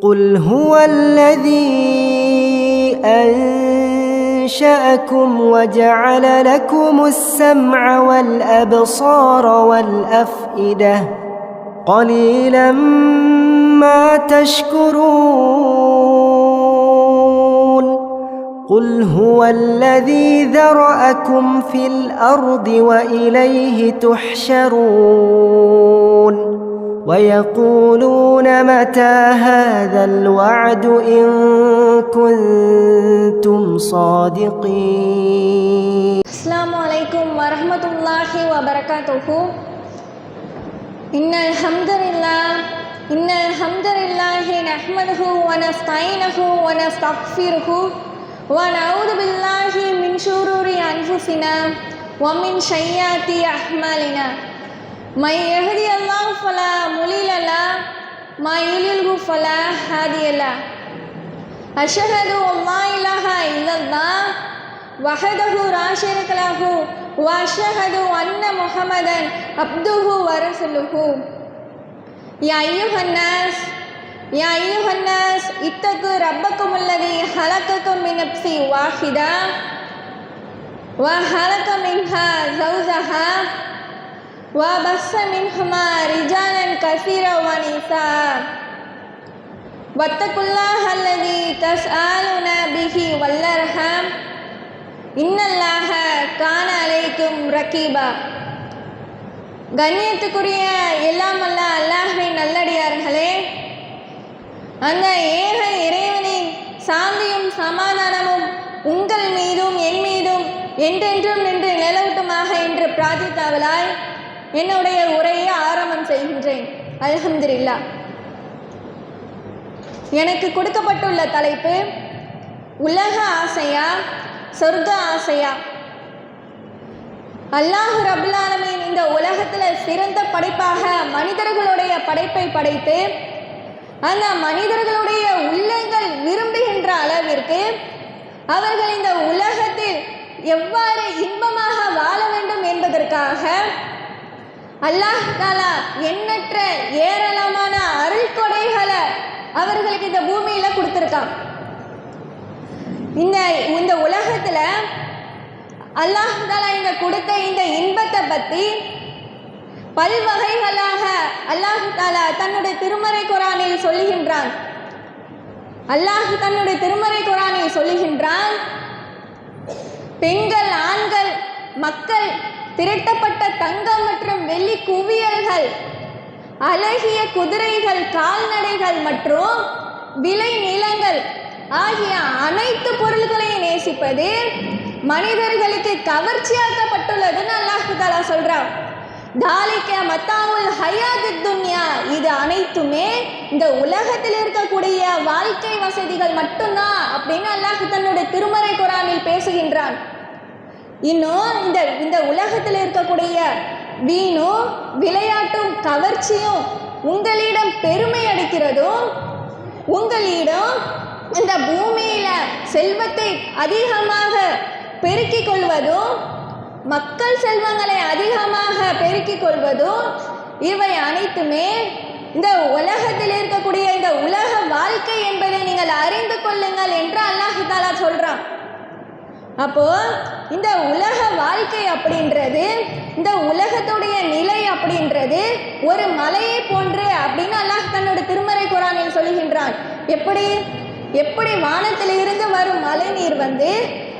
قل هو الذي أنشأكم وجعل لكم السمع والأبصار والأفئدة قليلا ما تشكرون قل هو الذي ذرأكم في الأرض وإليه تحشرون ويقولون متى هذا الوعد إن كنتم صادقين. السلام عليكم ورحمة الله وبركاته. إن الحمد لله نحمده ونستعينه ونستغفره ونعوذ بالله من شرور أنفسنا ومن سيئات أعمالنا. من يهدي الله فلا مضل له ومن يضلل فلا هادي له. أشهد أن لا إله إلا الله وحده لا شريك له وأشهد أن محمدا عبده ورسوله. يا أيها الناس اتقوا ربكم الذي خلقكم من نفس واحدة وخلق منها زوجها وبث منهما رجالا كثيرا ونساء واتقوا الله الذي تسألون به والأرحام إن الله كان عليكم رقيبا. கண்ணியத்துக்குரிய எல்லாம் அல்ல அல்லாஹ்வின் நல்லடியார்களே, அந்த ஏக இறைவனின் சாந்தியும் சமாதானமும் உங்கள் மீதும் என் மீதும் என்றென்றும் நின்று நிலவட்டுமாக என்று பிரார்த்தித்தவளாய் என்னுடைய உரையை ஆரம்பம் செய்கின்றேன். அல்ஹம்துலில்லாஹ். எனக்கு கொடுக்கப்பட்டுள்ள தலைப்பு உலக ஆசையா சொர்க்க ஆசையா. அல்லாஹ் ரப்புல் ஆலமீன் இந்த உலகத்தில் சிறந்த படைப்பாக மனிதர்களுடைய படைப்பை படைத்து அந்த மனிதர்களுடைய உள்ளங்கள் விரும்புகின்ற அளவிற்கு அவர்கள் இந்த உலகத்தில் எவ்வாறு இன்பமாக வாழ வேண்டும் என்பதற்காக அல்லாஹ் தஆலா எண்ணற்ற ஏராளமான அருள் கொடைகளை அவர்களுக்கு இந்த பூமியில கொடுத்துருக்கான். இந்த உலகத்துல அல்லாஹ் தஆலா இந்த கொடுத்த இந்த இன்பத்தை பற்றி பல்வகைகளாக அல்லாஹ் தஆலா தன்னுடைய திருமறை குர்ஆனில் சொல்லுகின்றான். அல்லாஹ் தன்னுடைய திருமறை குர்ஆனில் சொல்லுகின்றான், பெண்கள், ஆண்கள், மக்கள், திரட்டப்பட்ட தங்கம் மற்றும் வெள்ளி குவியல்கள், அழகிய குதிரைகள், கால்நடைகள் மற்றும் விளை நிலங்கள் ஆகிய அனைத்து பொருள்களையும் நேசிப்பது மனிதர்களுக்கு கவர்ச்சியாக்கப்பட்டுள்ளதுன்னு அல்லாஹ் தஆலா சொல்றான். தாலிக மத்தாவுல் ஹயாத்துத் துன்யா, இது அனைத்துமே இந்த உலகத்தில் இருக்கக்கூடிய வாழ்க்கை வசதிகள் மட்டும்தான் அப்படின்னு அல்லாஹ் தன்னுடைய திருமறை குர்ஆனில் பேசுகின்றான். இன்னும் இந்த உலகத்தில் இருக்கக்கூடிய வீணும் விளையாட்டும் கவர்ச்சியும் உங்களிடம் பெருமை அளிக்கிறதும், உங்களிடம் இந்த பூமியில செல்வத்தை அதிகமாக பெருக்கிக் கொள்வதும், மக்கள் செல்வங்களை அதிகமாக பெருக்கிக் கொள்வதும், இவை அனைத்துமே இந்த உலகத்தில் இருக்கக்கூடிய இந்த உலக வாழ்க்கை என்பதை நீங்கள் அறிந்து கொள்ளுங்கள் என்று அல்லாஹ் தஆலா சொல்றான். அப்போ இந்த உலக வாழ்க்கை அப்படின்றது, இந்த உலகத்துடைய நிலை அப்படின்றது ஒரு மலையை போன்று அப்படின்னு அல்லாஹ் தன்னோட திருமறை குர்ஆனில் சொல்லுகின்றான். எப்படி வானத்தில் இருந்து வரும் மழை நீர்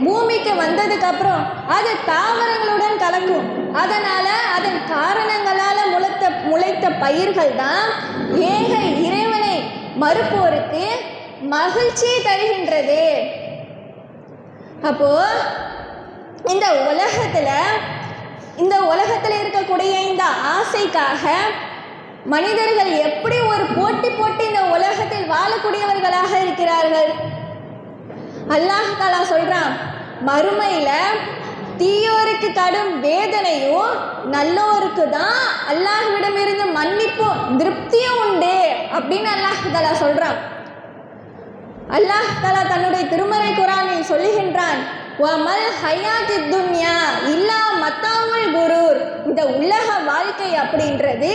பூமிக்கு வந்ததுக்கு அப்புறம் அது தாவரங்களுடன் கலக்கும். அதனால அதன் காரணங்களால முளைத்த பயிர்கள் தான் ஏக இறைவனை மறுப்போருக்கு மகிழ்ச்சியை தருகின்றது. அப்போ இந்த உலகத்துல இருக்கக்கூடிய இந்த ஆசைக்காக மனிதர்கள் எப்படி ஒரு போட்டி இந்த உலகத்தில் வாழக்கூடியவர்களாக இருக்கிறார்கள். அல்லாஹ் தஆலா சொல்றான், மறுமையில தீயோருக்கு கடும் வேதனையும் நல்லோருக்கு தான் அல்லாஹ்விடமிருந்து மன்னிப்பும் திருப்தியும் உண்டு அப்படின்னு அல்லாஹ் தஆலா சொல்றான். அல்லாஹ் தஆலா தன்னுடைய திருமறை குர்ஆனில் சொல்லுகின்றான், வமல் ஹயாத்தி துன்யா இல்லா மத்தாவுல் குரூர். இந்த உலக வாழ்க்கை அப்படின்றது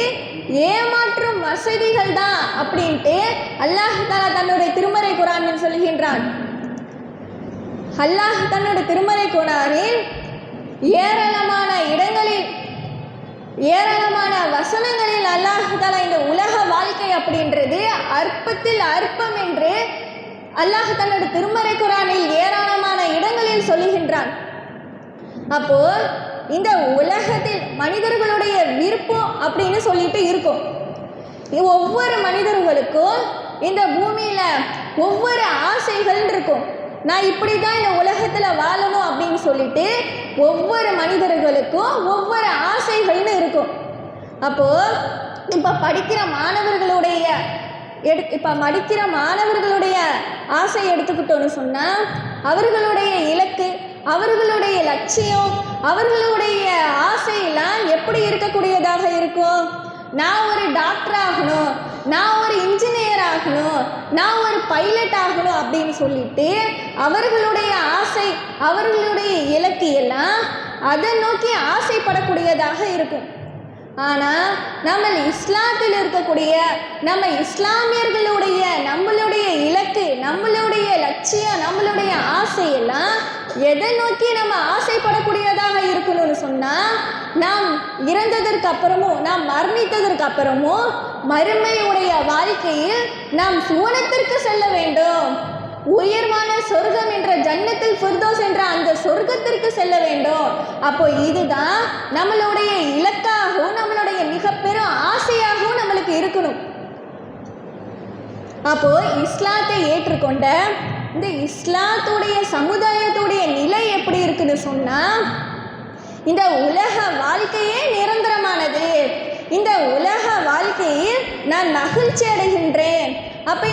ஏமாற்றும் வசதிகள் தான் அப்படின்ட்டு அல்லாஹ் தஆலா தன்னுடைய திருமறை குர்ஆனில் சொல்கின்றான். அல்லாஹ் தன்னுடைய திருமறை குர்ஆனில் ஏராளமான இடங்களில் ஏராளமான வசனங்களில் அல்லாஹ் தஆலா இந்த உலக வாழ்க்கை அப்படின்றது அற்பத்தில் அற்பம் என்று அல்லாஹ் தன்னுடைய திருமறை குர்ஆனில் ஏராளமான இடங்களில் சொல்லுகின்றான். அப்போ இந்த உலகத்தில் மனிதர்களுடைய விருப்பம் அப்படின்னு சொல்லிட்டு இருக்கும். ஒவ்வொரு மனிதர்களுக்கும் இந்த பூமியில ஒவ்வொரு ஆசைகள் இருக்கும். நான் இப்படி தான் இந்த உலகத்தில் வாழணும் அப்படின்னு சொல்லிட்டு ஒவ்வொரு மனிதர்களுக்கும் ஒவ்வொரு ஆசைகள்னு இருக்கும். அப்போது இப்போ படிக்கிற மாணவர்களுடைய ஆசை எடுத்துக்கிட்டோன்னு சொன்னால் அவர்களுடைய இலக்கு, அவர்களுடைய லட்சியம், அவர்களுடைய ஆசையெல்லாம் எப்படி இருக்கக்கூடியதாக இருக்கும்? நான் ஒரு டாக்டர் ஆகணும், நான் ஒரு இன்ஜினியர் ஆகணும், நான் ஒரு பைலட் ஆகணும் அப்படின்னு சொல்லிட்டு அவர்களுடைய ஆசை, அவர்களுடைய இலக்கு எல்லாம் அதை நோக்கி ஆசைப்படக்கூடியதாக இருக்கும். ஆனால் நம்ம இஸ்லாத்தில் இருக்கக்கூடிய நம்ம இஸ்லாமியர்களுடைய நம்மளுடைய இலக்கு, நம்மளுடைய லட்சியம், நம்மளுடைய ஆசையெல்லாம் எதை நோக்கி நம்ம ஆசைப்படக்கூடியதாக இருக்கணும்னு சொன்னால், நாம் இறந்ததற்கு அப்புறமும், நாம் மரணித்ததற்கு அப்புறமும் மறுமையுடைய வாழ்க்கையில் நாம் சுவனத்திற்கு செல்ல வேண்டும், உயர்வான சொர்க்கம் என்ற ஜன்னத்துல் ஃபிர்தௌஸ் என்ற அந்த சொர்க்கத்திற்கு செல்ல வேண்டும். அப்போ இதுதான் நம்மளுடைய இலக்காகவும் நம்மளுடைய மிக பெரும் ஆசையாகவும் நம்மளுக்கு இருக்கணும். அப்போ இஸ்லாத்தை ஏற்றுக்கொண்ட இந்த இஸ்லாத்துடைய சமுதாயத்துடைய நிலை எப்படி இருக்குன்னு சொன்னா, இந்த உலக வாழ்க்கையே நிரந்தரமானது, இந்த உலக வாழ்க்கையில் நான் மகிழ்ச்சி அடைகின்றேன். அப்போ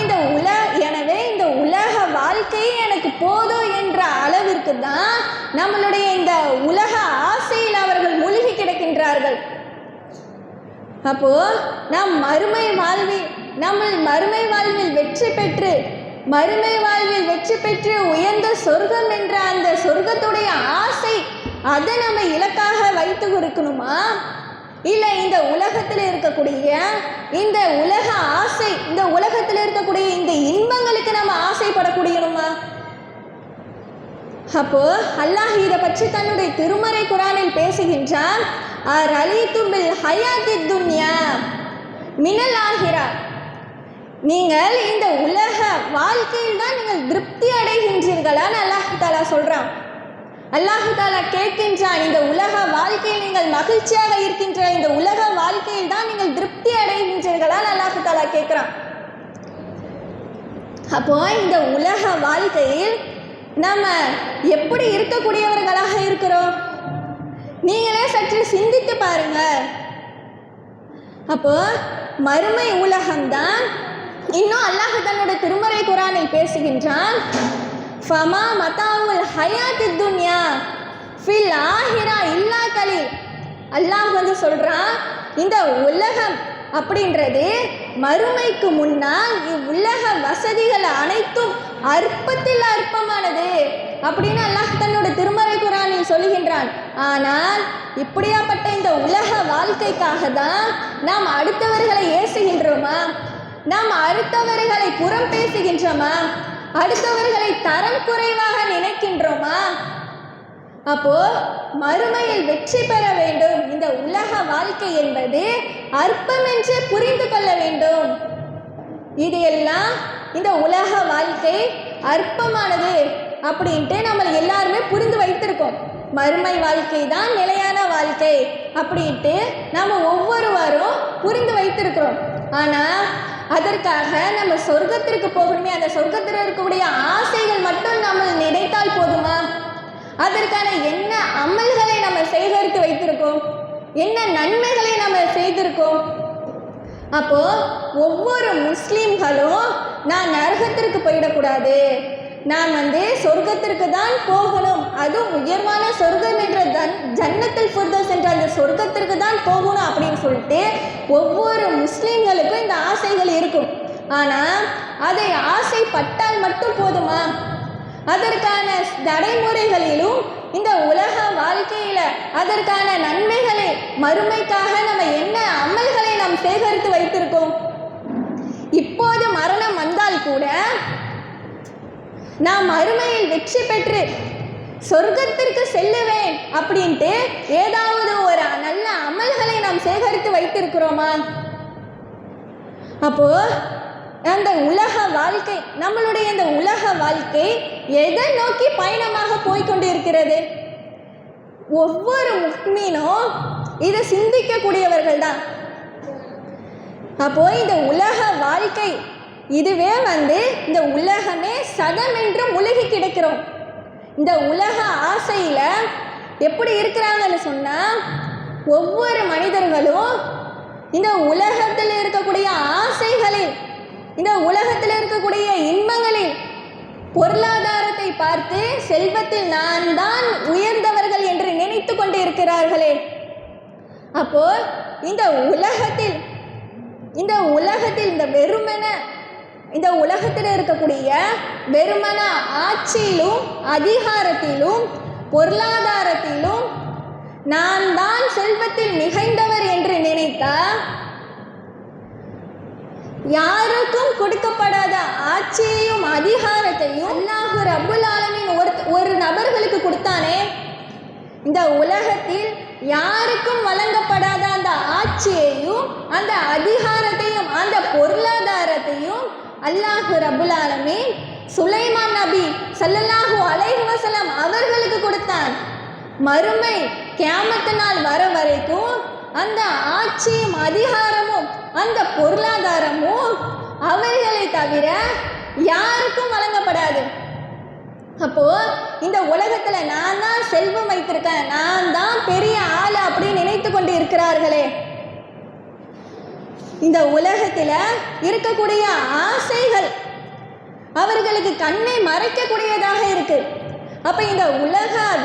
எனவே இந்த உலக வாழ்க்கையே எனக்கு போதும் என்ற அளவிற்கு தான் நம்மளுடைய இந்த உலக ஆசையில் அவர்கள் மூழ்கி கிடக்கின்றார்கள். அப்போ நாம் மறுமை வாழ்வில் வெற்றி பெற்று உயர்ந்த சொர்க்கம் என்ற அந்த சொர்க்கத்துடைய ஆசை, அதை நம்ம இலக்காக வைத்து இருக்கணுமா? இல்லை இந்த உலகத்தில் இருக்கக்கூடிய இந்த உலக ஆசை, இந்த உலகத்தில் இருக்கக்கூடிய இந்த இன்பங்களுக்கு நம்ம ஆசைப்படக்கூடியணுமா? அப்போ அல்லாஹ் இதை பற்றி தன்னுடைய திருமறை குர்ஆனில் பேசுகின்றான். அரலீதும் பில் ஹயாத்தித் துன்யா மினல் ஆஹிரா. நீங்கள் இந்த உலக வாழ்க்கையில் தான் நீங்கள் திருப்தி அடைகின்றீர்களான்னு அல்லாஹ் தஆலா சொல்றான். அல்லாஹ் தஆலா கேட்கின்றான், இந்த உலக வாழ்க்கையில் நீங்கள் மகிழ்ச்சியாக இருக்கின்ற இந்த உலக வாழ்க்கையில் தான் நீங்கள் திருப்தி அடைகின்றீர்களான்னு அல்லாஹ் தஆலா கேட்குறான். அப்போ இந்த உலக வாழ்க்கையில் நம்ம எப்படி இருக்கக்கூடியவர்களாக இருக்கிறோம்? நீங்களே சற்று சிந்தித்து பாருங்க. அப்போ மறுமை உலகம்தான் இன்னும் அல்லாஹ் தன்னுடைய திருமறை குர்ஆனில் பேசுகின்றான். ஃபமா மதாவுல் ஹயாத்தித் துன்யா ஃபில் ஆஹிரா இல்லா கலீல். அல்லாஹ் சொல்றான், இந்த உலகம் அப்படின்றது மறுமைக்கு முன்னால் இவ்வுலக வசதிகள் அனைத்தும் அற்பத்தில் அற்பமானது அப்படின்னு அல்லாஹ் தன்னோட திருமறை குர்ஆனில் சொல்லுகின்றான். ஆனால் இப்படியாப்பட்ட இந்த உலக வாழ்க்கைக்காக தான் நாம் அடுத்தவர்களை ஏசுகின்றோமா? நாம் அடுத்தவர்களை புறம் பேசுகின்றோமா? அடுத்தவர்களை தரம் குறைவாக நினைக்கின்றோமா? அப்போ மறுமையில் வெற்றி பெற வேண்டும், இந்த உலக வாழ்க்கை என்பது அற்பம் என்று புரிந்து கொள்ள வேண்டும். இது எல்லாம் இந்த உலக வாழ்க்கை அற்பமானது அப்படின்ட்டு நம்ம எல்லாருமே புரிந்து வைத்திருக்கோம். மறுமை வாழ்க்கை தான் நிலையான வாழ்க்கை அப்படின்ட்டு நம்ம ஒவ்வொருவரும் புரிந்து வைத்திருக்கிறோம். ஆனால் அதற்காக நம்ம சொர்க்கத்திற்கு போகணுமே, அந்த சொர்க்கத்தில் இருக்கக்கூடிய ஆசைகள் மட்டும் நம்ம நினைத்தால் போதுமா? அதற்கான என்ன அமல்களை நம்ம சேகரித்து வைத்திருக்கோம், என்ன நன்மைகளை நம்ம செய்திருக்கோம்? அப்போ ஒவ்வொரு முஸ்லீம்களும் நான் நரகத்திற்கு போயிடக்கூடாது, நான் சொர்க்கத்திற்கு தான் போகணும், அதுவும் உயர்வான சொர்க்கம் என்ற ஜன்னத்துல் ஃபிர்தௌஸ் என்ற அந்த சொர்க்கத்திற்கு தான் போகணும் அப்படின்னு சொல்லிட்டு ஒவ்வொரு முஸ்லீம்களுக்கும் இந்த ஆசைகள் இருக்கும். ஆனால் அதை ஆசைப்பட்டால் மட்டும் போதுமா? அதற்கான நடைமுறைகளிலும் இந்த உலக வாழ்க்கையில அதற்கான நன்மைகளை மறுமைக்காக நம்ம என்ன அமல்களை நாம் சேகரித்து வைத்திருக்கோம்? இப்போது மரணம் வந்தால் கூட நாம் மறுமையில் வெற்றி பெற்று சொர்க்கத்திற்கு செல்லுவேன் அப்படின்ட்டு ஏதாவது ஒரு நல்ல அமல்களை நாம் சேகரித்து வைத்திருக்கிறோமா? அப்போ அந்த உலக வாழ்க்கை, நம்மளுடைய இந்த உலக வாழ்க்கை எதை நோக்கி பயணமாக போய்கொண்டிருக்கிறது? ஒவ்வொரு முஃமினும் இதை சிந்திக்கக்கூடியவர்கள் தான். அப்போ இந்த உலக வாழ்க்கை இதுவே இந்த உலகமே சதம் என்று முழுகி கிடக்கிறோம். இந்த உலக ஆசையில எப்படி இருக்கிறாங்கன்னு சொன்னா, ஒவ்வொரு மனிதர்களும் இந்த உலகத்தில் இருக்கக்கூடிய ஆசைகளில், இந்த உலகத்தில் இருக்கக்கூடிய இன்பங்களில் பொருளாதாரத்தை பார்த்து செல்வத்தில் நான் தான் உயர்ந்தவர்கள் என்று நினைத்து கொண்டு இருக்கிறார்களே. அப்போ இந்த உலகத்தில் இந்த வெறுமன இந்த உலகத்தில் இருக்கக்கூடிய வெறுமன ஆட்சியிலும் அதிகாரத்திலும் பொருளாதாரத்திலும் நான் தான் செல்வத்தில் மிகைந்தவர் என்று நினைத்தா, யாருக்கும் கொடுக்கப்படாத ஆட்சியையும் அதிகாரத்தையும் அல்லாஹ் ரப்புல் ஆலமீன் ஒரு நபர்களுக்கு கொடுத்தானே. இந்த உலகத்தில் யாருக்கும் வழங்கப்படாத அந்த ஆட்சியையும் அந்த அதிகாரத்தையும் அந்த பொருளாதாரத்தையும் அல்லாஹ் ரப்புல் ஆலமீன் சுலைமான் நபி ஸல்லல்லாஹு அலைஹி வஸல்லம் அவர்களுக்கு கொடுத்தான். மறுமை கியாமத் நாள் வர வரைக்கும் அந்த ஆட்சியும் அதிகாரமும் அந்த பொருளாதாரமும் அவர்களை தவிர யாருக்கும் வழங்கப்படாது. அப்போ இந்த உலகத்துல நான் தான் செல்வம் வைத்திருக்கேன், நான் தான் பெரிய ஆளு அப்படின்னு நினைத்து கொண்டு இருக்கிறார்களே. இந்த உலகத்துல இருக்கக்கூடிய ஆசைகள் அவர்களுக்கு கண்ணை மறைக்கக்கூடியதாக இருக்கு. அப்ப இந்த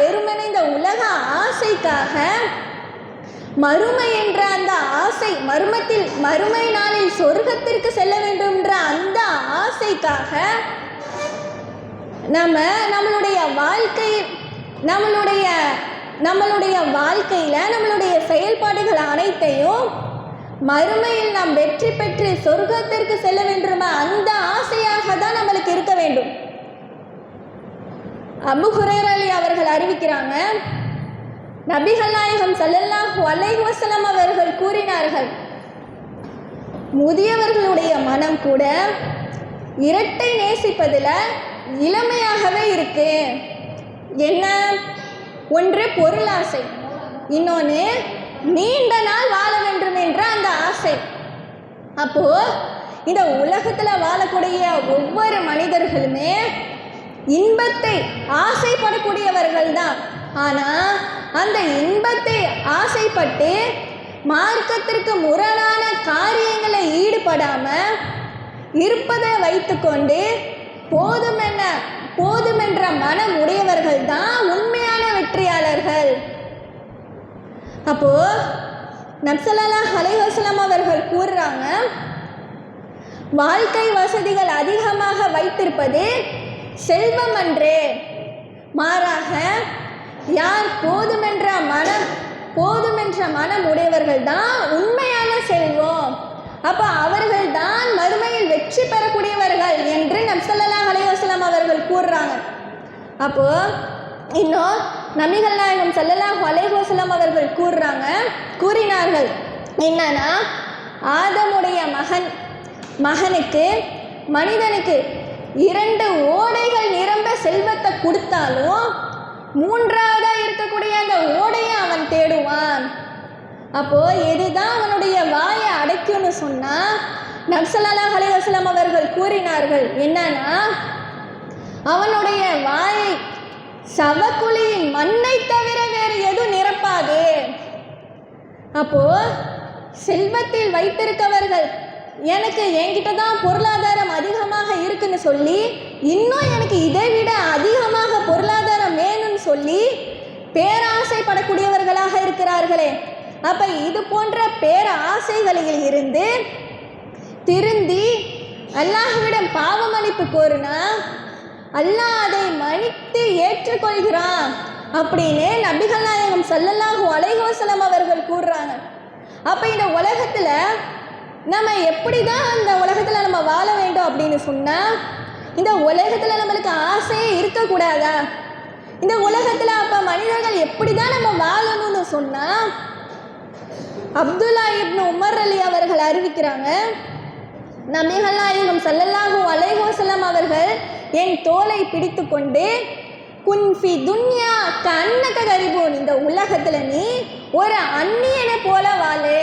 வெறுமனே இந்த உலக ஆசைக்காக மறுமை என்ற அந்த ஆசை, மறுமை நாளில் சொர்க்கத்திற்கு செல்ல வேண்டும் என்ற அந்த ஆசைக்காக நம்மளுடைய வாழ்க்கையில நம்மளுடைய செயல்பாடுகள் அனைத்தையும் மறுமையில் நாம் வெற்றி பெற்று சொர்க்கத்திற்கு செல்ல வேண்டும் அந்த ஆசையாக தான் நம்மளுக்கு இருக்க வேண்டும். அபூ ஹுரைரா அவர்கள் அறிவிக்கிறாங்க, நபிகள் நாயகம் ஸல்லல்லாஹு அலைஹி வஸல்லம் அவர்கள் கூறினார்கள், முதியவர்களுடைய மனம் கூட இரட்டை நேசிப்பதில் இளமையாகவே இருக்கு. என்ன? ஒன்று பொருளாசை, இன்னொன்று நீண்ட நாள் வாழ வேண்டும் என்ற அந்த ஆசை. அப்போ இந்த உலகத்தில் வாழக்கூடிய ஒவ்வொரு மனிதர்களுமே இன்பத்தை ஆசைப்படக்கூடியவர்கள் தான். ஆனால் அந்த இன்பத்தை ஆசைப்பட்டு மார்க்கத்திற்கு முரணான காரியங்களை ஈடுபடாம இருப்பதை வைத்துக்கொண்டு போதுமென்ற மனம் உடையவர்கள் தான் உண்மையான வெற்றியாளர்கள். அப்போ நபி ஸல்லல்லாஹு அலைஹி வஸல்லம் அவர்கள் கூறுறாங்க, வாழ்க்கை வசதிகள் அதிகமாக வைத்திருப்பது செல்வம் அன்றே, மாறாக யார் போதுமென்ற மனம் உடையவர்கள் தான் உண்மையான செல்வம். அப்போ அவர்கள் தான் மறுமையில் வெற்றி பெறக்கூடியவர்கள் என்று நபி ஸல்லல்லாஹு அலைஹி வஸல்லம் அவர்கள் கூறுறாங்க. அப்போ இன்னும் நபிகள் நாயகம் ஸல்லல்லாஹு அலைஹி வஸல்லம் அவர்கள் கூறினார்கள் என்னன்னா, ஆதமுடைய மனிதனுக்கு 2 ஓடைகள் நிரம்ப செல்வத்தை கொடுத்தாலும் 3ஆவதா இருக்கக்கூடிய அந்த ஓடையை அவன் தேடுவான். அப்போ எதுதான் அவனுடைய வாயை அடைக்கும்னு சொன்னா, நபி ஸல்லல்லாஹு அலைஹி வஸல்லம் அவர்கள் கூறினார்கள் என்னன்னா, அவனுடைய வாயை சவக்குழியின் மண்ணை தவிர வேறு எதுவும் நிரப்பாது. அப்போ செல்வத்தில் வைத்திருக்கவர்கள் என்கிட்ட தான் பொருளாதாரம் அதிகமாக இருக்குன்னு சொல்லி இன்னும் எனக்கு இதை விட அதிகமாக பொருளாதாரம் வேணும்னு சொல்லி பேராசைப்படக்கூடியவர்களாக இருக்கிறார்களே. அப்ப இது போன்ற பேராசைகளில் இருந்து திருந்தி அல்லாஹ்விடம் பாவ மன்னிப்பு கோருனா அல்லாஹ் அதை மன்னித்து ஏற்றுக்கொள்கிறான் அப்படின்னு நபிகள் நாயகம் ஸல்லல்லாஹு அலைஹி வஸல்லம் அவர்கள் கூறுறாங்க. அப்போ இந்த உலகத்தில் நம்ம எப்படி தான் இந்த உலகத்தில் நம்ம வாழ வேண்டும் அப்படின்னு சொன்னால், இந்த உலகத்தில் நம்மளுக்கு ஆசையே இருக்கக்கூடாதா? இந்த உலகத்தில் அப்போ மனிதர்கள் எப்படி தான் நம்ம வாழணும்னு சொன்னால், அப்துல்லா இப்னு உமர் அலி அவர்கள் அறிவிக்கிறாங்க, நபிகள் நாயகம் ஸல்லல்லாஹு அலைஹி வஸல்லம் அவர்கள் என் தோலை பிடித்து கொண்டு, குன்ஃபி துன்யா கண்ணக கரிபூன், இந்த உலகத்தில் நீ ஒரு அந்நியனை போல வாழு,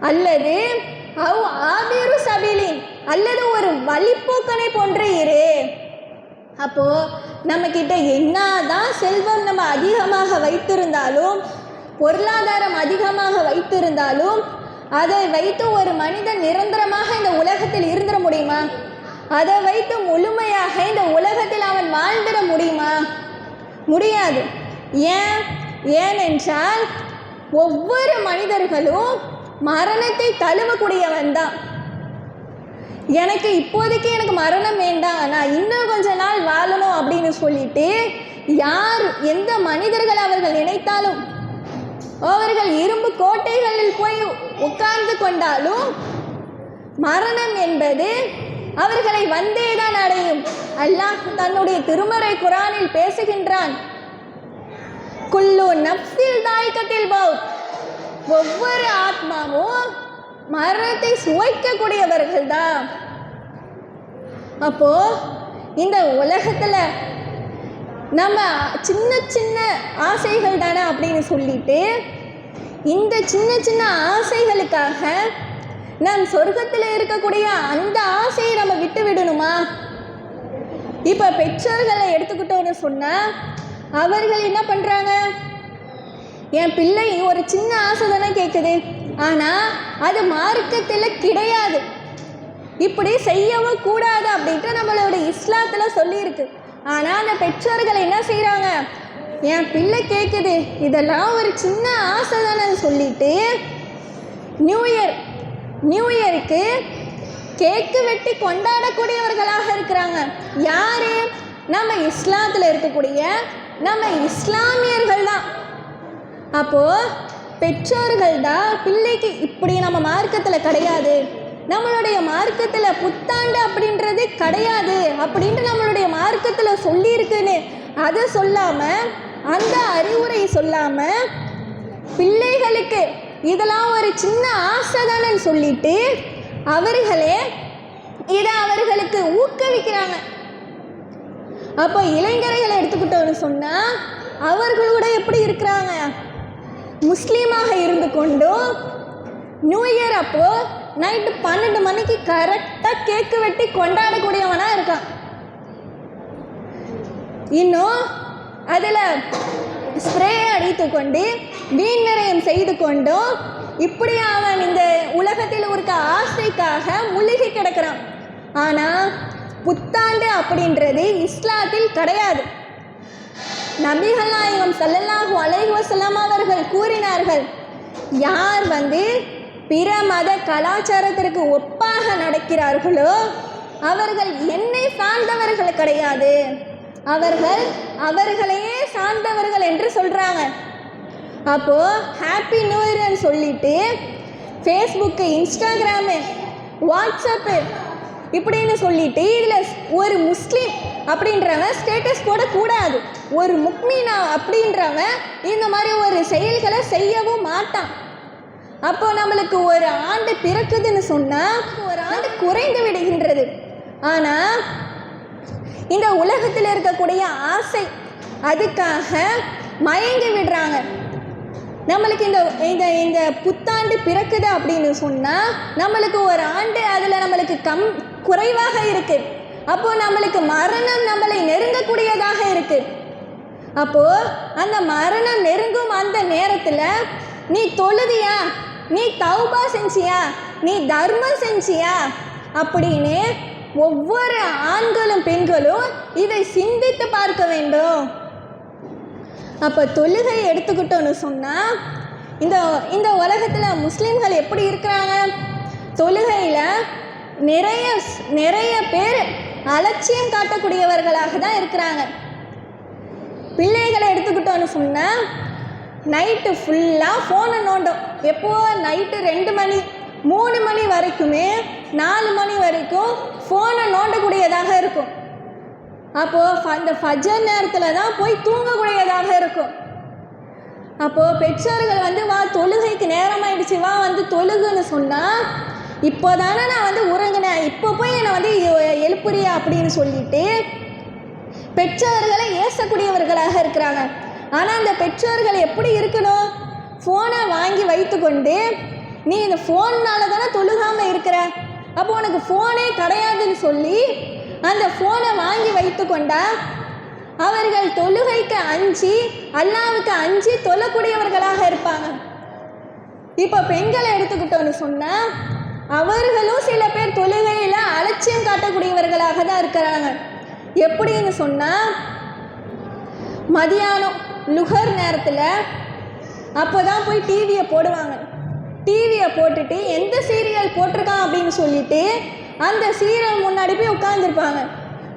அல்லது அவ் ஆபிரு சபிலின், அல்லது ஒரு வழிப்போக்கனை போன்று இரு. அப்போது நம்மக்கிட்ட என்னதான் செல்வம் நம்ம அதிகமாக வைத்திருந்தாலும், பொருளாதாரம் அதிகமாக வைத்திருந்தாலும், அதை வைத்து ஒரு மனிதன் நிரந்தரமாக இந்த உலகத்தில் இருந்துட முடியுமா? அதை வைத்து முழுமையாக இந்த உலகத்தில் அவன் வாழ்ந்திட முடியுமா? முடியாது. ஏனென்றால் ஒவ்வொரு மனிதர்களும் மரணத்தை தழுவக்கூடியவன் தான். எனக்கு இப்போதைக்கு எனக்கு மரணம் வேண்டாம், நான் இன்னும் கொஞ்ச நாள் வாழணும் அப்படின்னு சொல்லிட்டு யார் எந்த மனிதர்கள் அவர்கள் நினைத்தாலும், அவர்கள் இரும்பு கோட்டைகளில் போய் உட்கார்ந்து கொண்டாலும் மரணம் என்பது அவர்களை வந்தேதான் அடையும். அல்லாஹ் தன்னுடைய திருமறை குர்ஆனில் பேசுகின்றான், குல்லு நஃப்ஸில் தாயிகத்துல் மௌத், ஒவ்வொரு ஆத்மாவும் மரணத்தை சுவைக்கக்கூடியவர்கள் தான். அப்போ இந்த உலகத்தில் நம்ம சின்ன சின்ன ஆசைகள் தானே அப்படின்னு சொல்லிட்டு, இந்த சின்ன சின்ன ஆசைகளுக்காக நம் சொர்க்கத்தில் இருக்கக்கூடிய அந்த ஆசையை நம்ம விட்டு விடணுமா? இப்போ பெற்றோர்களை எடுத்துக்கிட்டோன்னு சொன்னால், அவர்கள் என்ன பண்ணுறாங்க, என் பிள்ளை ஒரு சின்ன ஆசை தானே கேட்குது, ஆனால் அது மார்க்கத்தில் கிடையாது, இப்படி செய்யவும் கூடாது அப்படின்ட்டு நம்மளோட இஸ்லாத்தில் சொல்லியிருக்கு. ஆனால் அந்த பெற்றோர்கள் என்ன செய்கிறாங்க, என் பிள்ளை கேட்குது, இதெல்லாம் ஒரு சின்ன ஆசை தானே சொல்லிட்டு நியூ இயருக்கு கேக்கு வெட்டி கொண்டாடக்கூடியவர்களாக இருக்கிறாங்க. யாரு? நம்ம இஸ்லாத்தில் இருக்கக்கூடிய நம்ம இஸ்லாமியர்கள் தான். அப்போது பெற்றோர்கள் தான் பிள்ளைக்கு இப்படி நம்ம மார்க்கத்தில் கிடையாது, நம்மளுடைய மார்க்கத்தில் புத்தாண்டு அப்படின்றது கிடையாது அப்படின்ட்டு நம்மளுடைய மார்க்கத்தில் சொல்லியிருக்குன்னு அதை சொல்லாமல், அந்த அறிவுரை சொல்லாமல், பிள்ளைகளுக்கு இதெல்லாம் ஒரு சின்ன ஆசை தானே சொல்லிட்டு அவர்களே இதை அவர்களுக்கு ஊக்குவிக்கிறாங்க. அப்போ இளைஞர்களை எடுத்துக்கிட்டோன்னு சொன்னால், அவர்கள் கூட எப்படி இருக்கிறாங்க, முஸ்லீமாக இருந்து கொண்டும் நியூ இயர் அப்போது நைட்டு 12 மணிக்கு கரெக்டாக கேக்கு வெட்டி கொண்டாடக்கூடியவனாக இருக்கான். இன்னும் அதில் ஸ்ப்ரே அடித்து கொண்டு வீண் விரயம் செய்து கொண்டும் இப்படி அவன் இந்த உலகத்தில் இருக்க ஆசைக்காக முழுகி கிடக்கிறான். ஆனால் புத்தாண்டு அப்படின்றது இஸ்லாத்தில் கிடையாது. நபிகள் நாயகம் ஸல்லல்லாஹு அலைஹி வஸல்லம் அவர்கள் கூறினார்கள், யார் பிற மத கலாச்சாரத்திற்கு ஒப்பாக நடக்கிறார்களோ அவர்கள் என்னை சார்ந்தவர்கள் கிடையாது, அவர்கள் அவர்களையே சார்ந்தவர்கள் என்று சொல்கிறாங்க. அப்போது ஹாப்பி நியூ இயர்னு சொல்லிட்டு ஃபேஸ்புக்கு, இன்ஸ்டாகிராமு, வாட்ஸ்அப்பு இப்படின்னு சொல்லிட்டு இதில் ஒரு முஸ்லீம் அப்படின்றவன் ஸ்டேட்டஸ் போடக்கூடாது, ஒரு முக்மீனா அப்படின்றவன் இந்த மாதிரி ஒரு செயல்களை செய்யவும் மாட்டான். அப்போ நம்மளுக்கு ஒரு ஆண்டு பிறக்குதுன்னு சொன்னால் ஒரு ஆண்டு குறைந்து விடுகின்றது. ஆனால் இந்த உலகத்தில் இருக்கக்கூடிய ஆசை அதுக்காக மயங்கி விடுறாங்க. நம்மளுக்கு இந்த இந்த புத்தாண்டு பிறக்குது அப்படின்னு சொன்னால் நம்மளுக்கு ஒரு ஆண்டு அதில் நம்மளுக்கு குறைவாக இருக்குது. அப்போது நம்மளுக்கு மரணம் நம்மளை நெருங்கக்கூடியதாக இருக்குது. அப்போது அந்த மரணம் நெருங்கும் அந்த நேரத்தில் நீ தொழுதியா, நீ தௌபா செஞ்சியா, நீ தர்மம் செஞ்சியா அப்படின்னு ஒவ்வொரு ஆண்களும் பெண்களும் இதை சிந்தித்து பார்க்க வேண்டும். அப்போ தொழுகை எடுத்துக்கிட்டோன்னு சொன்னால் இந்த உலகத்தில் முஸ்லீம்கள் எப்படி இருக்கிறாங்க, தொழுகையில் நிறைய பேர் அலட்சியம் காட்டக்கூடியவர்களாக தான் இருக்கிறாங்க. பிள்ளைகளை எடுத்துக்கிட்டோன்னு சொன்னால் நைட்டு ஃபுல்லாக ஃபோனை நோண்டும். எப்போ நைட்டு 2 மணி 3 மணி வரைக்குமே 4 மணி வரைக்கும் ஃபோனை நோண்டக்கூடியதாக இருக்கும். அப்போது அந்த ஃபஜர் நேரத்தில் தான் போய் தூங்கக்கூடியதாக இருக்கும். அப்போது பெற்றோர்கள் வந்து வா தொழுகைக்கு நேரமாயிடுச்சு வா வந்து தொழுகுன்னு சொன்னால் இப்போ தானே நான் வந்து உறங்கினேன், இப்போ போய் என்னை வந்து எழுப்புறியா அப்படின்னு சொல்லிட்டு பெற்றோர்களை ஏசக்கூடியவர்களாக இருக்கிறாங்க. ஆனால் அந்த பெற்றோர்கள் எப்படி இருக்கணும்? ஃபோனை வாங்கி வைத்து கொண்டு நீ இந்த ஃபோன்னால தானே தொழுகாமல் இருக்கிற, அப்போ உனக்கு ஃபோனே கிடையாதுன்னு சொல்லி அந்த ஃபோனை வாங்கி வைத்து கொண்டா அவர்கள் தொழுகைக்கு அஞ்சி அல்லாவுக்கு அஞ்சி தொழக்கூடியவர்களாக இருப்பாங்க. இப்போ பெண்களை எடுத்துக்கிட்டோன்னு சொன்னால் அவர்களும் சில பேர் தொழுகையில் அலட்சியம் காட்டக்கூடியவர்களாக தான் இருக்கிறாங்க. எப்படின்னு சொன்னால் மதியானம் லுகர் நேரத்தில் அப்போ தான் போய் டிவியை போடுவாங்க. டிவியை போட்டுட்டு எந்த சீரியல் போட்டிருக்கான் அப்படின்னு சொல்லிட்டு அந்த சீரியல் முன்னாடி போய் உட்காந்துருப்பாங்க.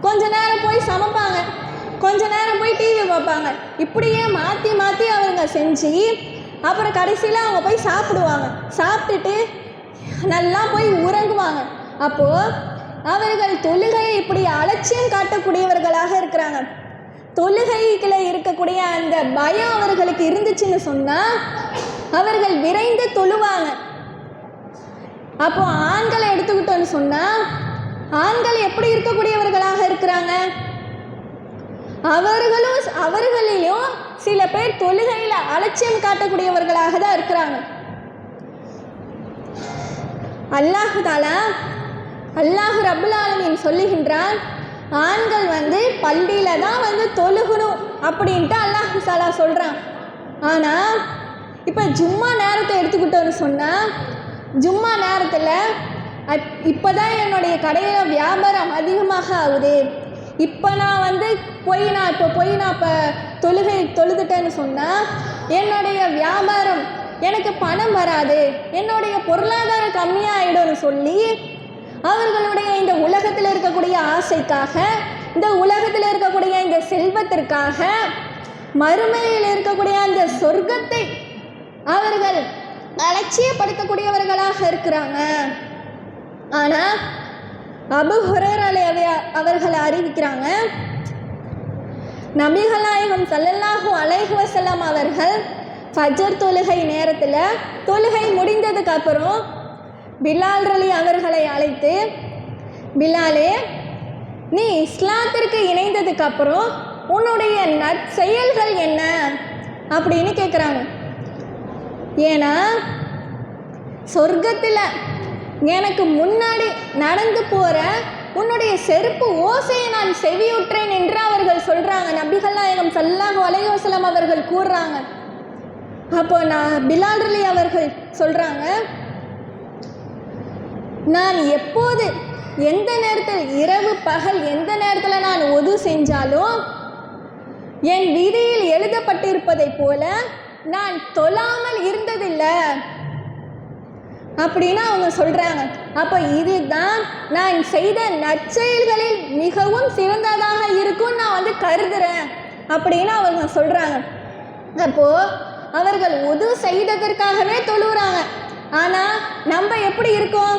கொஞ்ச நேரம் போய் சமைப்பாங்க, கொஞ்ச நேரம் போய் டிவி பார்ப்பாங்க. இப்படியே மாற்றி மாற்றி அவங்க செஞ்சு அப்புறம் கடைசியில் அவங்க போய் சாப்பிடுவாங்க. சாப்பிட்டுட்டு நல்லா போய் உறங்குவாங்க. அப்போது அவர்கள் தொழுகையை இப்படி அலட்சியம் காட்டக்கூடியவர்களாக இருக்கிறாங்க. தொழுகைகளை இருக்கக்கூடிய அந்த பயம் அவர்களுக்கு இருந்துச்சுன்னு சொன்னால் அவர்கள் விரைந்து தொழுவாங்க. அப்போ ஆண்களை எடுத்துக்கிட்டோன்னு சொன்னால் ஆண்கள் எப்படி இருக்கக்கூடியவர்களாக இருக்கிறாங்க? அவர்களிலும் சில பேர் தொழுகையில் அலட்சியம் காட்டக்கூடியவர்களாக தான் இருக்கிறாங்க. அல்லாஹ் ரப்புல் ஆலமீன் சொல்லுகின்றான், ஆண்கள் வந்து பள்ளியில் தான் வந்து தொழுகணும் அப்படின்ட்டு அல்லாஹ் தஆலா சொல்கிறான். ஆனால் இப்போ ஜும்மா நேரத்தை எடுத்துக்கிட்டோன்னு சொன்னால் ஜும்மா நேரத்தில் இப்போ தான் என்னுடைய கடையில் வியாபாரம் அதிகமாக ஆகுது, இப்போ நான் வந்து இப்போ தொழுதுட்டேன்னு சொன்னால் என்னுடைய வியாபாரம் எனக்கு பணம் வராது, என்னுடைய பொருளாதாரம் கம்மியாகிடும்னு சொல்லி அவர்களுடைய இந்த உலகத்தில் இருக்கக்கூடிய ஆசைக்காக, இந்த உலகத்தில் இருக்கக்கூடிய இந்த செல்வத்திற்காக, மறுமையில் இருக்கக்கூடிய அந்த சொர்க்கத்தை அவர்கள் அலட்சியப்படுத்தக்கூடியவர்களாக இருக்கிறாங்க. ஆனால் அபூ ஹுரைரா அவர்கள் அறிவிக்கிறாங்க, நபிகள் நாயகம் ஸல்லல்லாஹு அலைஹி வஸல்லம் அவர்கள் ஃபஜர் தொழுகை நேரத்தில் தொழுகை முடிந்ததுக்கு அப்புறம் பிலால் ரலி அவர்களை அழைத்து, பிலாலே, நீ இஸ்லாத்திற்கு இணைந்ததுக்கு அப்புறம் உன்னுடைய நற்செயல்கள் என்ன அப்படின்னு கேட்குறாங்க. ஏன்னா சொர்க்கத்தில் எனக்கு முன்னாடி நடந்து போகிற உன்னுடைய செருப்பு ஓசையை நான் செவியுற்றேன் என்று அவர்கள் சொல்கிறாங்க. நபிகள் நாயகம் ஸல்லல்லாஹு அலைஹி வஸல்லம் அவர்கள் கூறுறாங்க. அப்போ பிலால் ரலி அவர்கள் சொல்கிறாங்க, நான் எப்போது எந்த நேரத்தில் இரவு பகல் எந்த நேரத்தில் நான் ஒது செஞ்சாலும் என் விதியில் எழுதப்பட்டிருப்பதை போல நான் தொழாமல் இருந்ததில்லை அப்படின்னு அவங்க சொல்கிறாங்க. அப்போ இதுதான் நான் செய்த நற்செயல்களில் மிகவும் சிறந்ததாக இருக்கும் நான் வந்து கருதுகிறேன் அப்படின்னு அவங்க சொல்கிறாங்க. அப்போது அவர்கள் உது செய்ததற்காகவே தொழுகிறாங்க. ஆனால் நம்ம எப்படி இருக்கோம்?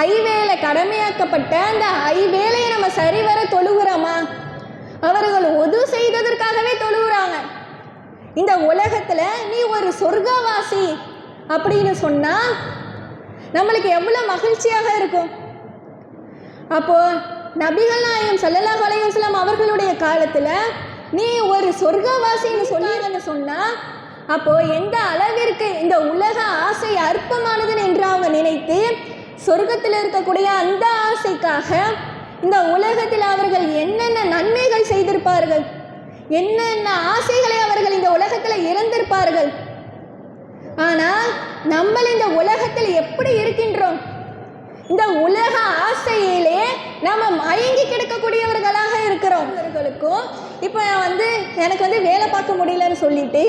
ஐவேளை கடமையாக்கப்பட்ட அந்த ஐவேளையை நம்ம சரிவர தொழுகிறோமா? அவர்கள் உது செய்ததற்காகவே தொழுகிறாங்க. இந்த உலகத்தில் நீ ஒரு சொர்க்கவாசி அப்படின்னு சொன்னால் நம்மளுக்கு எவ்வளோ மகிழ்ச்சியாக இருக்கும். அப்போது நபிகள் நாயகம் ஸல்லல்லாஹு அலைஹி வஸல்லம் அவர்களுடைய காலத்தில் நீ ஒரு சொர்க்கவாசின்னு சொல்லிடுன்னு சொன்னால் அப்போது எந்த அளவிற்கு இந்த உலக ஆசை அற்பமானதுன்னு என்று அவங்க நினைத்து சொர்க்கத்தில் இருக்கக்கூடிய அந்த ஆசைக்காக இந்த உலகத்தில் அவர்கள் என்னென்ன நன்மைகள் செய்திருப்பார்கள், என்னென்ன ஆசைகளை அவர்கள் இந்த உலகத்தில் இழந்திருப்பார்கள். ஆனால் நம்ம இந்த உலகத்தில் எப்படி இருக்கின்றோம்? இந்த உலக ஆசையிலே நம்ம மயங்கி கிடக்கக்கூடியவர்களாக இருக்கிறோம். அவர்களுக்கும் இப்போ எனக்கு வேலை பார்க்க முடியலன்னு சொல்லிட்டு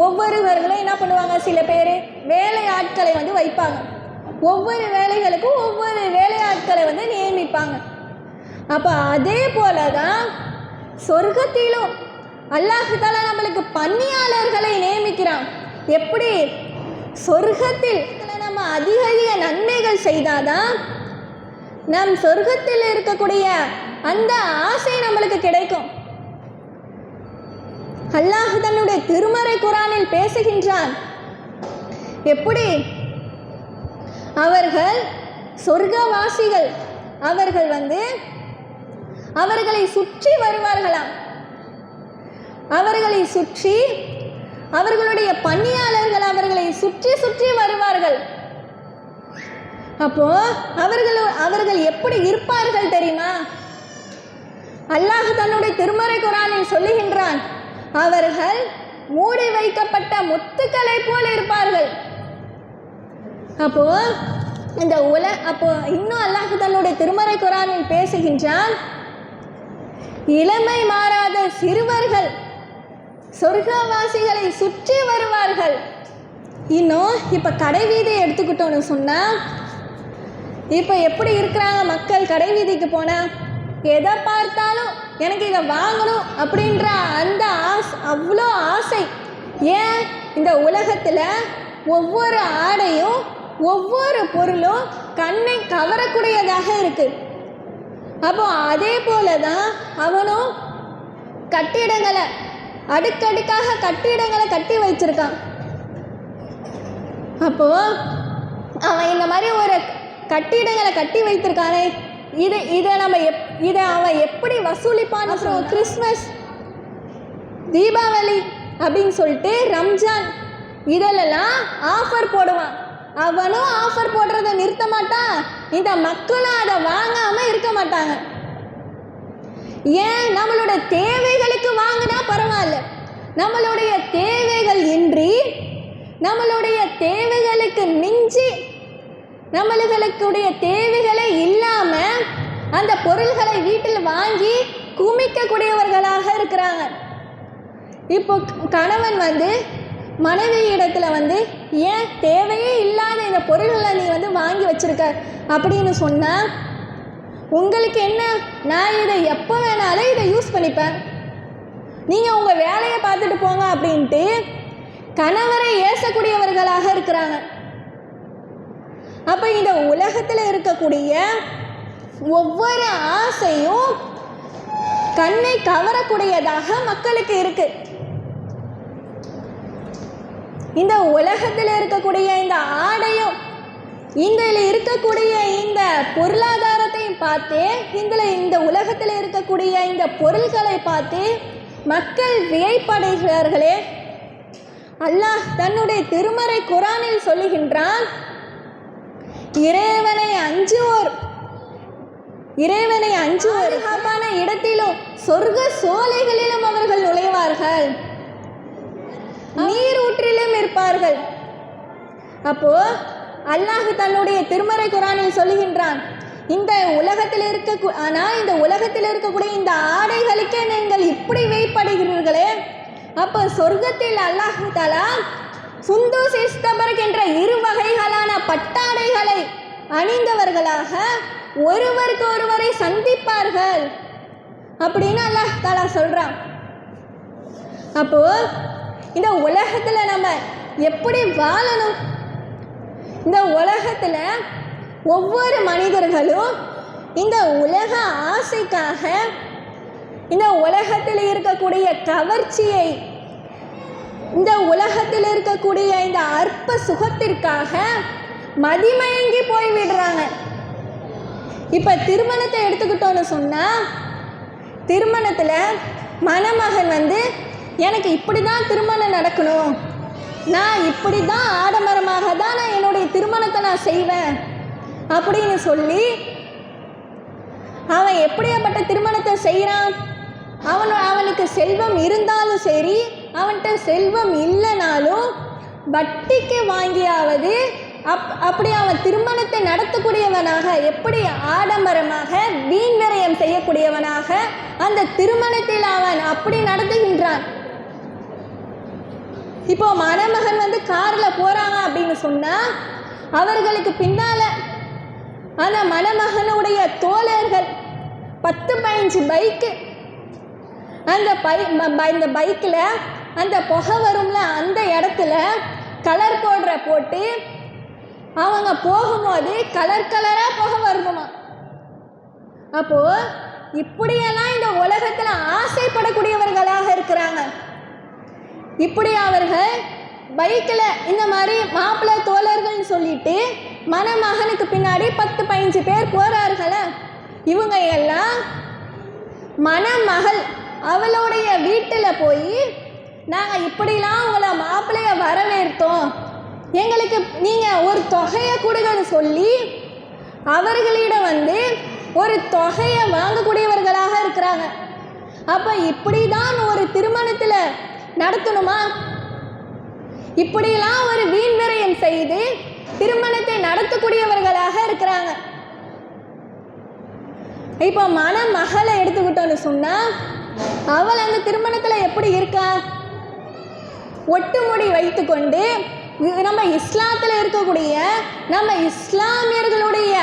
ஒவ்வொருவர்களும் என்ன பண்ணுவாங்க, சில பேர் வேலை ஆட்களை வைப்பாங்க. ஒவ்வொரு வேலைகளுக்கும் ஒவ்வொரு வேலையாட்களை நியமிப்பாங்க. அப்போ அதே போல தான் சொர்க்கத்திலும் அல்லாஹ் தஆலா நம்மளுக்கு பணியாளர்களை நியமிக்கிறான். எப்படி? சொர்க்கத்தில் நம்ம அதிக அதிக நன்மைகள் செய்தாதான் நம் சொர்க்கத்தில் இருக்கக்கூடிய அந்த ஆசை நம்மளுக்கு கிடைக்கும். அல்லாஹ் தன்னுடைய திருமறை குர்ஆனில் பேசுகின்றான். எப்படி? அவர்கள் சொர்க்கவாசிகள் அவர்கள் அவர்களை சுற்றி வருவார்களாம். அவர்களை சுற்றி அவர்களுடைய பணியாளர்கள் அவர்களை சுற்றி சுற்றி வருவார்கள். அப்போ அவர்கள் எப்படி இருப்பார்கள் தெரியுமா? அல்லாஹ் தன்னுடைய திருமறை குர்ஆனில் சொல்லுகின்றான், அவர்கள் மூடி வைக்கப்பட்ட முத்துக்களை போல இருப்பார்கள். அப்போ இன்னும் அல்லாஹ் தன்னுடைய திருமறை குர்ஆனில் பேசுகின்றான், இளமை மாறாத சிறுவர்கள் சொர்க்கவாசிகளை சுற்றி வருவார்கள். இன்னும் இப்போ கடை வீதியை எடுத்துக்கிட்டோன்னு சொன்னால், இப்போ எப்படி இருக்கிறாங்க மக்கள்? கடை வீதிக்கு போனால் எதை பார்த்தாலும் எனக்கு இதை வாங்கணும் அப்படின்ற அந்த அவ்வளோ ஆசை. ஏன்? இந்த உலகத்தில் ஒவ்வொரு ஆடையும் ஒவ்வொரு பொருளும் கண்ணை கவரக்கூடியதாக இருக்குது. அப்போ அதே போல தான் அவனும் கட்டிடங்களை அடுக்கடுக்காக கட்டிடங்களை கட்டி வச்சிருக்கான். அப்போ அவன் இந்த மாதிரி ஒரு கட்டிடங்களை கட்டி வைத்திருக்கானே, இதை அவன் எப்படி வசூலிப்பான்னு? அப்புறம் கிறிஸ்மஸ், தீபாவளி அப்படின்னு சொல்லிட்டு ரம்ஜான் இதிலெல்லாம் ஆஃபர் போடுவான். அவனும் ஆஃபர் போடுறதை நிறுத்த மாட்டான், இந்த மக்களும் அதை வாங்காமல் இருக்க மாட்டாங்க. ஏன்? நம்மளோட தேவைகளுக்கு வாங்கினா பரவாயில்ல, நம்மளுடைய தேவைகள் இன்றி நம்மளுடைய தேவைகளுக்கு மிஞ்சி நம்மளுடைய தேவைகளே இல்லாமல் அந்த பொருள்களை வீட்டில் வாங்கி குமிக்கக்கூடியவர்களாக இருக்கிறாங்க. இப்போ கணவன் மனைவி இடத்துல ஏன் தேவையே இல்லாத இந்த பொருள்களை நீ வாங்கி வச்சிருக்க அப்படின்னு சொன்னால், உங்களுக்கு என்ன, நான் இதை எப்போ வேணாலும் இதை யூஸ் பண்ணிப்பேன், நீங்கள் உங்கள் வேலையை பார்த்துட்டு போங்க அப்படின்ட்டு கணவரை ஏசக்கூடியவர்களாக இருக்கிறாங்க. அப்போ இந்த உலகத்தில் இருக்கக்கூடிய ஒவ்வொரு ஆசையும் கண்ணை கவரக்கூடியதாக மக்களுக்கு இருக்கு. இந்த உலகத்தில் இருக்கக்கூடிய இந்த ஆடையும் இதில் இருக்கக்கூடிய இந்த பொருளாதாரத்தையும் பார்த்து இந்த உலகத்தில் இருக்கக்கூடிய இந்த பொருள்களை பார்த்து மக்கள் வியப்படைகிறார்களே. அல்லாஹ் தன்னுடைய திருமறை குர்ஆனில் சொல்லுகின்றான், இறைவனை அஞ்சுவோர் இடத்திலும் சொர்க்க சோலைகளிலும் அவர்கள் நுழைவார்கள், நீரூற்றிலும் இருப்பார்கள். அப்போ அல்லாஹ் தன்னுடைய திருமறை குர்ஆனில் சொல்லுகின்றான், இந்த உலகத்தில் இருக்கக்கூடிய இந்த ஆடைகளுக்கே நீங்கள் இப்படி வியப்படுகிறீர்களே, அப்போ சொர்க்கத்தில் அல்லாஹ் தஆலா சுந்தூஸ் இஸ்தபரக் என்ற 2 வகைகளான பட்டாடைகளை அணிந்தவர்களாக ஒருவருக்கு ஒருவரை சந்திப்பார்கள் அப்படின்னு அல்லாஹ் தஆலா சொல்றான். அப்போ இந்த உலகத்தில் நம்ம எப்படி வாழணும்? இந்த உலகத்தில் ஒவ்வொரு மனிதர்களும் இந்த உலக ஆசைக்காக, இந்த உலகத்தில் இருக்கக்கூடிய கவர்ச்சியை, இந்த உலகத்தில் இருக்கக்கூடிய இந்த அற்ப சுகத்திற்காக மதிமயங்கி போய்விடுறாங்க. இப்போ திருமணத்தை எடுத்துக்கிட்டோன்னு சொன்னால், திருமணத்தில் மணமகன் எனக்கு இப்படி தான் திருமணம் நடக்கணும், நான் இப்படி தான் ஆடம்பரமாக தான் நான் என்னுடைய திருமணத்தை நான் செய்வேன் அப்படின்னு சொல்லி அவன் எப்படியாப்பட்ட திருமணத்தை செய்கிறான்? அவனுக்கு செல்வம் இருந்தாலும் சரி, அவன்கிட்ட செல்வம் இல்லைனாலும் வட்டிக்கு வாங்கியாவது அப்படி அவன் திருமணத்தை நடத்தக்கூடியவனாக, எப்படி ஆடம்பரமாக வீண் விரயம் செய்யக்கூடியவனாக அந்த திருமணத்தில் அவன் அப்படி நடத்துகின்றான். இப்போ மணமகன் காரில் போகிறாங்க அப்படின்னு சொன்னால், அவர்களுக்கு பின்னால் அந்த மணமகனுடைய தோழர்கள் 10-15 பைக்கு. அந்த பைக்கில் அந்த புகை வரும்ல, அந்த இடத்துல கலர் பவுடரை போட்டு அவங்க போகும்போது கலர் கலராக புகை வரணுமா. அப்போது இப்படியெல்லாம் இந்த உலகத்தில் ஆசைப்படக்கூடியவர்களாக இருக்கிறாங்க. இப்படி அவர்கள் பைக்கில் இந்த மாதிரி மாப்பிள்ளை தோழர்கள்னு சொல்லிட்டு மணமகனுக்கு பின்னாடி 10-15 பேர் போகிறார்கள. இவங்க எல்லாம் மணமகள் அவளுடைய வீட்டில் போய் நாங்கள் இப்படிலாம் உங்களை மாப்பிள்ளையை வரவேற்றோம், எங்களுக்கு நீங்கள் ஒரு தொகையை கொடுங்கன்னு சொல்லி அவர்களிடம் வந்து ஒரு தொகையை வாங்கக்கூடியவர்களாக இருக்கிறாங்க. அப்போ இப்படி தான் ஒரு திருமணத்தில் நடத்தணுமா? இப்படியெல்லாம் ஒரு வீண் விரயம் செய்து திருமணத்தை நடத்தக்கூடியவர்களாக இருக்கிறாங்க. இப்போ மணமகளை எடுத்துக்கிட்டோன்னு சொன்னால் அவள் அந்த திருமணத்தில் எப்படி இருக்கா? ஒட்டுமுடி வைத்து கொண்டு நம்ம இஸ்லாத்தில் இருக்கக்கூடிய நம்ம இஸ்லாமியர்களுடைய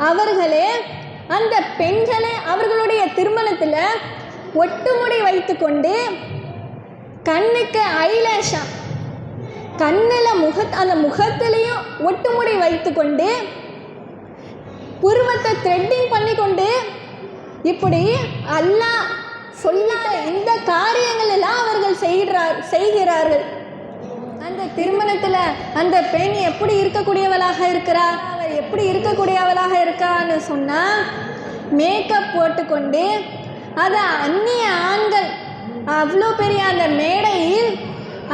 அவர்களே அந்த பெண்களே அவர்களுடைய திருமணத்தில் ஒட்டுமுடி வைத்து கொண்டு கண்ணுக்கு ஐலேஷா கண்ணில் அந்த முகத்திலையும் ஒட்டுமுடி வைத்து கொண்டு புருவத்தை த்ரெட்டிங் பண்ணி கொண்டு இப்படி அல்லாஹ் சொல்லாத இந்த காரியங்கள் எல்லாம் அவர்கள் செய்கிறார்கள். அந்த திருமணத்தில் அந்த பெண் எப்படி இருக்கக்கூடியவளாக இருக்கிறா? அவர் எப்படி இருக்கக்கூடியவளாக இருக்கான்னு சொன்னால் மேக்கப் போட்டுக்கொண்டு அதை அந்நிய ஆண்கள் அவ்வளோ பெரிய அந்த மேடையில்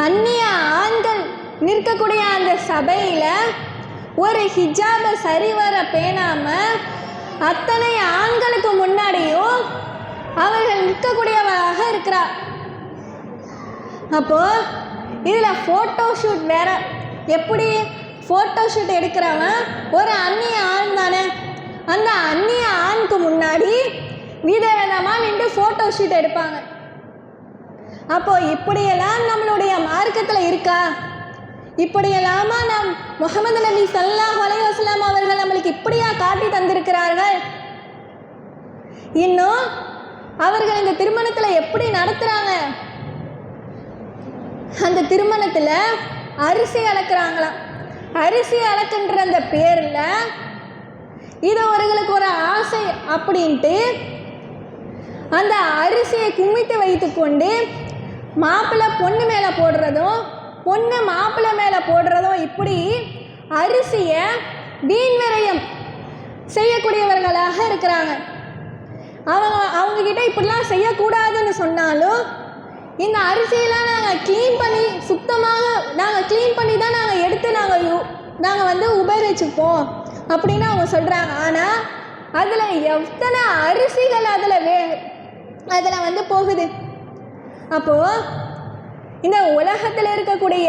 அந்நிய ஆண்கள் நிற்கக்கூடிய அந்த சபையில் ஒரு ஹிஜாபை சரிவர பேணாமல் அத்தனை ஆண்களுக்கு முன்னாடியும் அவர்கள் நிற்கக்கூடியவராக இருக்கிறார். அப்போது இதில் ஃபோட்டோ ஷூட் வேற. எப்படி ஃபோட்டோ ஷூட் எடுக்கிறவன் ஒரு அந்நிய ஆண் தானே, அந்த அந்நிய ஆணுக்கு முன்னாடி விதவிதமாக நின்று ஃபோட்டோ ஷூட் எடுப்பாங்க. அப்போது இப்படியெல்லாம் நம்மளுடைய மார்க்கத்தில் இருக்கா? இப்படியெல்லாமா நம் முஹம்மது நபி ஸல்லல்லாஹு அலைஹி வஸல்லம் அவர்கள் நம்மளுக்கு இப்படியா காட்டி தந்திருக்கிறார்கள்? இன்னும் அவர்கள் இந்த திருமணத்தில் எப்படி நடத்துகிறாங்க? அந்த திருமணத்தில் அரிசி அளக்குறாங்களாம். அரிசி அளக்குன்ற அந்த பேரில் இது அவர்களுக்கு ஒரு ஆசை அப்படின்ட்டு அந்த அரிசியை குமித்து வைத்து கொண்டு மாப்பிள்ளை பொண்ணு மேலே போடுறதும் பொண்ணு மாப்பிள்ளை மேலே போடுறதும் இப்படி அரிசியை வீண் விரயம் செய்யக்கூடியவர்களாக இருக்கிறாங்க. அவங்கக்கிட்ட இப்படிலாம் செய்யக்கூடாதுன்னு சொன்னாலும் இந்த அரிசியெல்லாம் நாங்கள் க்ளீன் பண்ணி சுத்தமாக நாங்கள் க்ளீன் பண்ணி தான் நாங்கள் எடுத்து நாங்கள் வந்து உபயோகிச்சுப்போம் அப்படின்னு அவங்க சொல்கிறாங்க. ஆனால் அதில் எத்தனை அரிசிகள் அதில் வந்து போகுது. அப்போது இந்த உலகத்தில் இருக்கக்கூடிய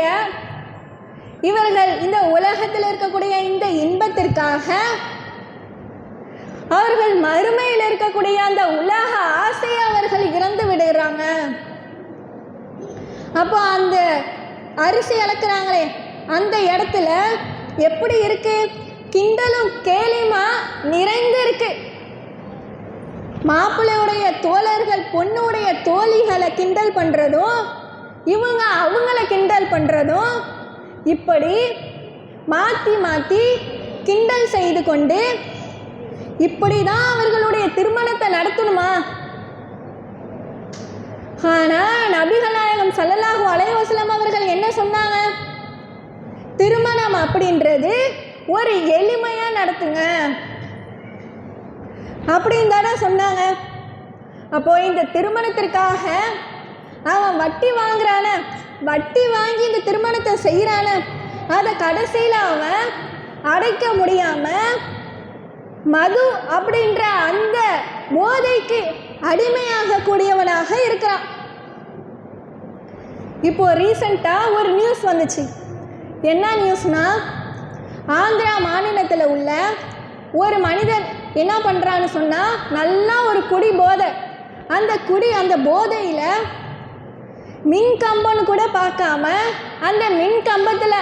இவர்கள் இந்த உலகத்தில் இருக்கக்கூடிய இந்த இன்பத்திற்காக அவர்கள் மறுமையில் இருக்கக்கூடிய அந்த உலக ஆசையை அவர்கள் இறந்து விடுறாங்க. அப்போ அந்த அரிசி அளக்குறாங்களே அந்த இடத்துல எப்படி இருக்கு? கிண்டலும் கேலியுமா நிறைந்து இருக்கு. மாப்பிள்ளையுடைய தோழர்கள் பொண்ணுடைய தோழிகளை கிண்டல் பண்ணுறதும் இவங்க அவங்கள கிண்டல் பண்ணுறதும் இப்படி மாற்றி மாற்றி கிண்டல் செய்து கொண்டு இப்படி தான் அவர்களுடைய திருமணத்தை நடத்தணுமா? ஆனால் நபிகள் நாயகம் ஸல்லல்லாஹு அலைஹி வஸல்லம் அவர்கள் என்ன சொன்னாங்க? திருமணம் அப்படின்றது ஒரு எளிமையாக நடத்துங்க அப்படின்னு தானே சொன்னாங்க. அப்போது இந்த திருமணத்திற்காக அவன் வட்டி வாங்குறான, வட்டி வாங்கி இந்த திருமணத்தை செய்கிறான, அதை கடைசியில் அவன் அடைக்க முடியாமல் மது அப்படின்ற அந்த போதைக்கு அடிமையாக கூடியவனாக இருக்கிறான். இப்போ ரீசண்டாக ஒரு நியூஸ் வந்துச்சு. என்ன நியூஸ்னா, ஆந்திரா மாநிலத்தில் உள்ள ஒரு மனிதன் என்ன பண்ணுறான்னு சொன்னால் நல்லா ஒரு குடி போதை. அந்த போதையில் மின் கம்பம்னு கூட பார்க்காம அந்த மின் கம்பத்தில்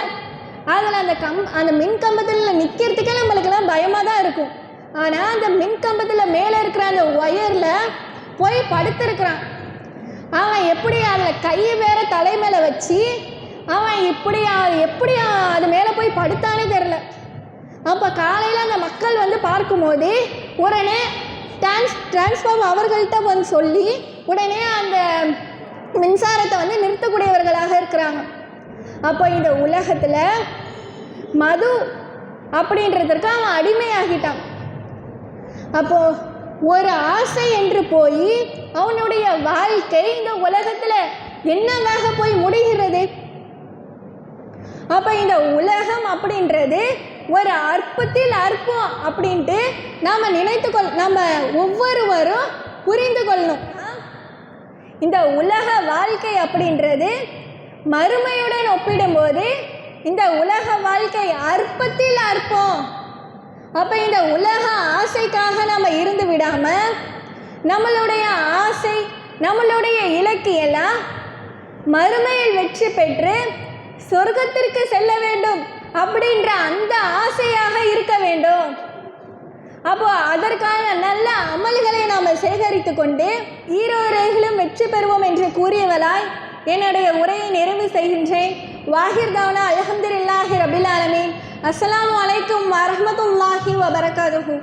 அந்த மின் கம்பத்தில் நிற்கிறதுக்கே நம்மளுக்கெல்லாம் பயமாக தான் இருக்கும். ஆனால் அந்த மின் கம்பத்தில் மேலே இருக்கிற அந்த ஒயர் போய் படுத்திருக்கிறான். அவன் எப்படி அதில் கையை வேற தலை மேலே வச்சு அவன் எப்படி அது மேலே போய் படுத்தானே தெரில. அப்போ காலையில் அந்த மக்கள் வந்து பார்க்கும்போது உடனே டிரான்ஸ்ஃபார்ம் அவர்கள்ட்ட வந்து சொல்லி உடனே அந்த மின்சாரத்தை வந்து நிறுத்தக்கூடியவர்களாக இருக்கிறாங்க. அப்போ இந்த உலகத்தில் மது அப்படின்றதற்கு அவன் அடிமையாகிட்டான். அப்போது ஒரு ஆசை என்று போய் அவனுடைய வாழ்க்கை இந்த உலகத்தில் என்னவாக போய் முடிகிறது? அப்போ இந்த உலகம் அப்படின்றது ஒரு அற்பத்தில் அற்பம் அப்படின்ட்டு நம்ம ஒவ்வொருவரும் புரிந்து கொள்ளணும். இந்த உலக வாழ்க்கை அப்படின்றது மறுமையுடன் ஒப்பிடும்போது இந்த உலக வாழ்க்கை அற்பத்தில் அற்பம். அப்போ இந்த உலக ஆசைக்காக நம்ம இருந்து விடாமல் நம்மளுடைய ஆசை நம்மளுடைய இலக்கியெல்லாம் மறுமையில் வெற்றி பெற்று சொர்க்கத்திற்கு செல்ல வேண்டும் அப்படின்ற அந்த ஆசையாக இருக்க வேண்டும். அப்போ அதற்கான நல்ல அமல்களை நாம் சேகரித்து கொண்டு ஈரோரைகளும் வெற்றி பெறுவோம் என்று கூறியவளாய் என்னுடைய உரையை நிறைவு செய்கின்றேன். வாஹிர் தாவனா அல்ஹம்துலில்லாஹி ரபில் ஆலமீன். அஸ்ஸலாமு அலைக்கும் வரஹ்மத்துல்லாஹி வபரகாதுஹு.